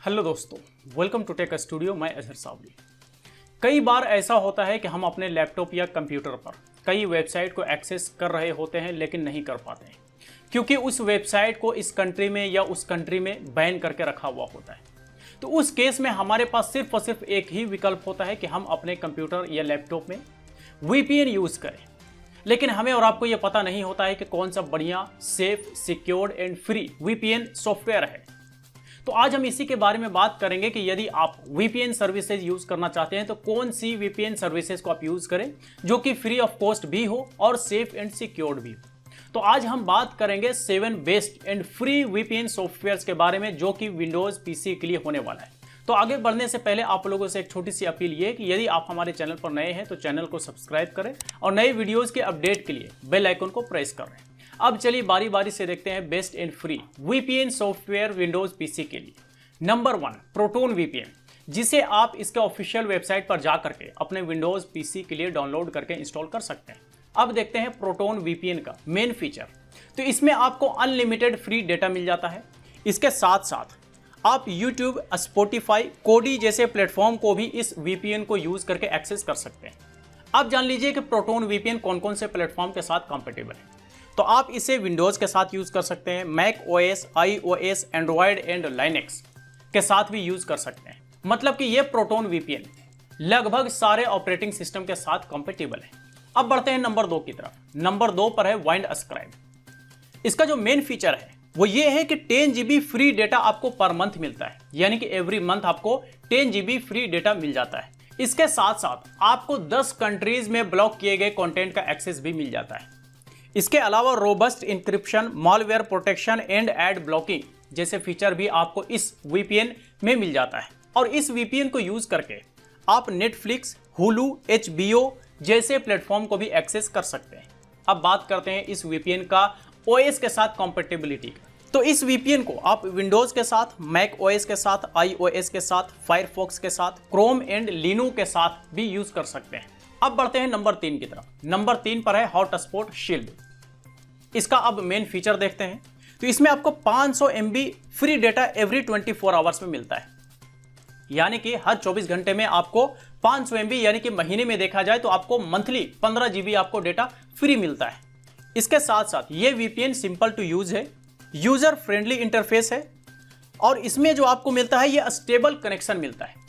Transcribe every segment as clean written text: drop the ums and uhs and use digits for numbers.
Hello दोस्तों, welcome to take studio. मैं अजहर सावली। कई बार ऐसा होता है कि हम अपने लैपटॉप या कंप्यूटर पर कई वेबसाइट को एक्सेस कर रहे होते हैं लेकिन नहीं कर पाते हैं क्योंकि उस वेबसाइट को इस कंट्री में या उस कंट्री में बैन करके रखा हुआ होता है। तो उस केस में हमारे पास सिर्फ और सिर्फ एक ही विकल्प होता है कि हम अपने कंप्यूटर या लैपटॉप में VPN यूज़ करें। लेकिन हमें और आपको यह पता नहीं होता है कि कौन सा बढ़िया, safe, secured and free VPN software है। तो आज हम इसी के बारे में बात करेंगे कि यदि आप VPN सर्विसेज यूज करना चाहते हैं तो कौन सी VPN सर्विसेज को आप यूज करें जो कि फ्री ऑफ कॉस्ट भी हो और सेफ एंड सिक्योर्ड भी हो। तो आज हम बात करेंगे 7 best and free VPN softwares के बारे में जो कि विंडोज PC के लिए होने वाला है। तो आगे बढ़ने से पहले आप लोगों से एक छोटी सी अपील ये है कि यदि आप हमारे चैनल पर नए हैं तो चैनल को सब्सक्राइब करें और नए वीडियोज के अपडेट के लिए बेल आइकन को प्रेस करें। अब चलिए बारी बारी से देखते हैं best and free VPN software Windows PC के लिए। नंबर 1, प्रोटोन VPN, जिसे आप इसके ऑफिशियल वेबसाइट पर जा करके अपने विंडोज PC के लिए डाउनलोड करके इंस्टॉल कर सकते हैं। अब देखते हैं प्रोटोन VPN का मेन फीचर। तो इसमें आपको अनलिमिटेड फ्री डेटा मिल जाता है। इसके साथ साथ आप YouTube, Spotify, कोडी जैसे प्लेटफॉर्म को भी इस VPN को यूज करके एक्सेस कर सकते हैं। अब जान लीजिए कि प्रोटोन VPN कौन कौन से प्लेटफॉर्म के साथ कंपेटेबल है। तो आप इसे विंडोज के साथ यूज कर सकते हैं, Mac OS, iOS, Android and Linux के साथ भी यूज कर सकते हैं। मतलब कि ये प्रोटोन VPN लगभग सारे ऑपरेटिंग सिस्टम के साथ कंपेटेबल है। अब बढ़ते हैं नंबर 2 की तरफ। नंबर 2 पर है Windscribe। इसका जो मेन फीचर है वो ये है कि 10 GB फ्री डेटा आपको पर मंथ मिलता है, यानी कि एवरी मंथ आपको 10 GB फ्री डेटा मिल जाता है। इसके साथ साथ आपको 10 कंट्रीज में ब्लॉक किए गए कंटेंट का एक्सेस भी मिल जाता है। इसके अलावा robust encryption, malware protection and ad blocking जैसे फीचर भी आपको इस VPN में मिल जाता है। और इस VPN को यूज करके आप Netflix, Hulu, HBO जैसे प्लेटफॉर्म को भी एक्सेस कर सकते हैं। अब बात करते हैं इस VPN का OS के साथ कंपेटेबिलिटी का। तो इस VPN को आप विंडोज के साथ, मैक OS के साथ, iOS के साथ, फायरफॉक्स के साथ, क्रोम एंड लिनक्स के साथ भी यूज कर सकते हैं। अब बढ़ते हैं नंबर 3 की तरफ। नंबर 3 पर है हॉटस्पॉट शील्ड। इसका अब मेन फीचर देखते हैं। तो इसमें आपको 500 MB free data every 24 hours में मिलता है, यानी कि हर 24 घंटे में आपको 500 MB, यानी कि महीने में देखा जाए तो आपको मंथली 15 GB आपको डेटा फ्री मिलता है। इसके साथ साथ ये VPN सिंपल टू यूज है, यूजर फ्रेंडली इंटरफेस है और इसमें जो आपको मिलता है ये स्टेबल कनेक्शन मिलता है।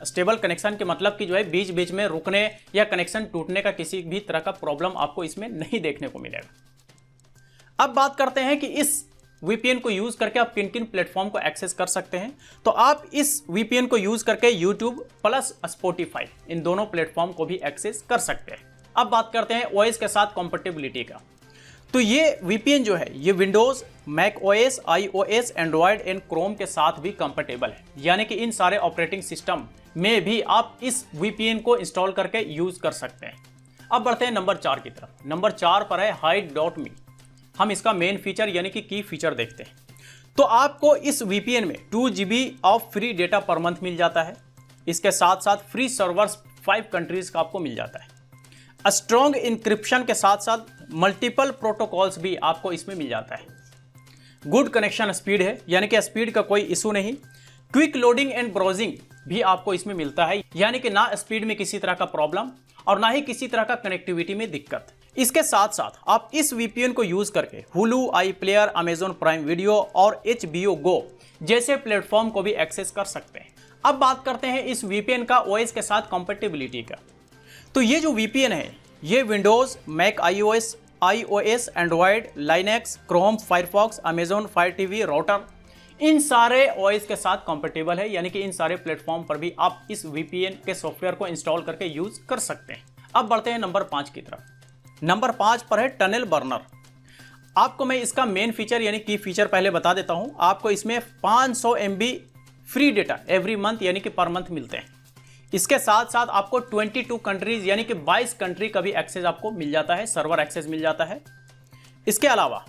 स्टेबल कनेक्शन के मतलब कि जो है बीच बीच में रुकने या कनेक्शन टूटने का किसी भी तरह का प्रॉब्लम आपको इसमें नहीं देखने को मिलेगा। अब बात करते हैं कि इस VPN को यूज करके आप किन किन प्लेटफॉर्म को एक्सेस कर सकते हैं। तो आप इस VPN को यूज करके YouTube प्लस Spotify इन दोनों प्लेटफॉर्म को भी एक्सेस कर सकते हैं। अब बात करते हैं OS के साथ कंपेटेबिलिटी का। तो ये VPN जो है ये Windows, Mac OS, iOS, Android and Chrome के साथ भी कंपेटेबल है, यानी कि इन सारे ऑपरेटिंग सिस्टम में भी आप इस VPN को इंस्टॉल करके यूज कर सकते हैं। अब बढ़ते हैं नंबर 4 की तरफ। नंबर 4 पर है Hide.me। हम इसका मेन फीचर यानी कि की फीचर देखते हैं। तो आपको इस VPN में 2 GB of free data per month मिल जाता है। इसके साथ साथ फ्री सर्वर्स 5 कंट्रीज का आपको मिल जाता है। स्ट्रॉन्ग इंक्रिप्शन के साथ साथ मल्टीपल प्रोटोकॉल्स भी आपको इसमें मिल जाता है। गुड कनेक्शन स्पीड है, यानी कि स्पीड का कोई इशू नहीं। क्विक लोडिंग एंड ब्राउजिंग भी आपको इसमें मिलता है, यानी कि ना स्पीड में किसी तरह का प्रॉब्लम और ना ही किसी तरह का कनेक्टिविटी में दिक्कत। इसके साथ साथ आप इस VPN को यूज करके Hulu, iPlayer, Amazon Prime Video और HBO Go जैसे प्लेटफॉर्म को भी एक्सेस कर सकते हैं। अब बात करते हैं इस VPN का OS के साथ कंपेटेबिलिटी का। तो ये जो VPN है ये Windows, Mac iOS, Android, Linux, Chrome, Firefox, Amazon Fire TV, router इन सारे OS के साथ कंपेटेबल है, यानी कि इन सारे प्लेटफॉर्म पर भी आप इस VPN के सॉफ्टवेयर को इंस्टॉल करके यूज कर सकते हैं। अब बढ़ते हैं नंबर 5 की तरफ। नंबर 5 पर है टनल बर्नर। आपको मैं इसका मेन फीचर यानी की फीचर पहले बता देता हूं। आपको इसमें 500 MB free data every month यानी कि पर मंथ मिलते हैं। इसके साथ साथ आपको 22 कंट्रीज यानी कि 22 कंट्री का भी एक्सेस आपको मिल जाता है, सर्वर एक्सेस मिल जाता है। इसके अलावा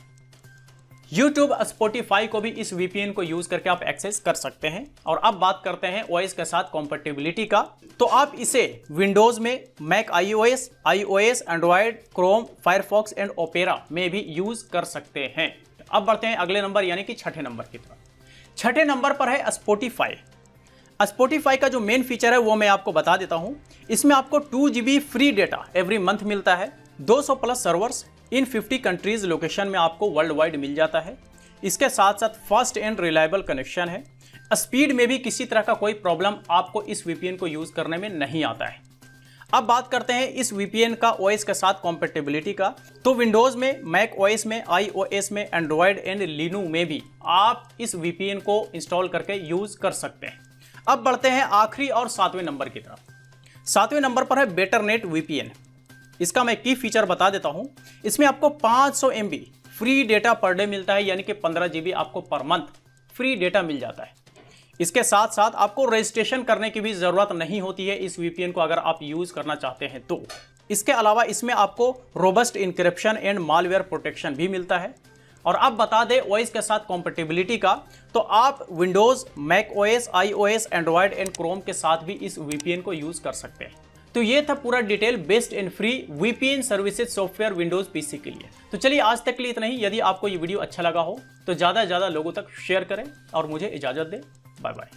YouTube, Spotify को भी इस VPN को यूज करके आप एक्सेस कर सकते हैं। और अब बात करते हैं OS के साथ कंपेटेबिलिटी का। तो आप इसे विंडोज में, Mac iOS, Android, Chrome, Firefox and Opera में भी यूज कर सकते हैं। अब बढ़ते हैं अगले नंबर यानी कि छठे नंबर की तरफ। छठे नंबर पर है स्पॉटिफाई। स्पॉटिफाई का जो मेन फीचर है वो मैं आपको बता देता हूं। इसमें आपको 2 GB free data every month मिलता है। 200 प्लस सर्वर्स इन 50 कंट्रीज लोकेशन में आपको वर्ल्ड वाइड मिल जाता है। इसके साथ साथ फास्ट एंड रिलायबल कनेक्शन है। स्पीड में भी किसी तरह का कोई प्रॉब्लम आपको इस VPN को यूज करने में नहीं आता है। अब बात करते हैं इस VPN का OS के साथ कॉम्पेटेबिलिटी का। तो विंडोज में, मैक OS में, iOS में, एंड्रॉयड एंड लिनक्स में भी आप इस VPN को इंस्टॉल करके यूज कर सकते हैं। अब बढ़ते हैं आखिरी और 7वें नंबर की तरफ। 7वें नंबर पर है बेटरनेट VPN। इसका मैं की फीचर बता देता हूं। इसमें आपको 500 MB free data per day मिलता है, यानी कि 15 GB आपको पर मंथ फ्री डेटा मिल जाता है। इसके साथ साथ आपको रजिस्ट्रेशन करने की भी जरूरत नहीं होती है इस VPN को अगर आप यूज करना चाहते हैं तो। इसके अलावा इसमें आपको robust encryption and malware protection भी मिलता है। और अब बता दें OS के साथ कॉम्पेटिबिलिटी का, तो आप Windows, Mac OS, iOS, Android and Chrome के साथ भी इस VPN को यूज कर सकते हैं। तो ये था पूरा detail best and free VPN services software Windows PC के लिए। तो चलिए आज तक के लिए इतना ही। यदि आपको ये वीडियो अच्छा लगा हो तो ज़्यादा से ज़्यादा लोगों तक शेयर करें और मुझे इजाज़त दें। Bye bye.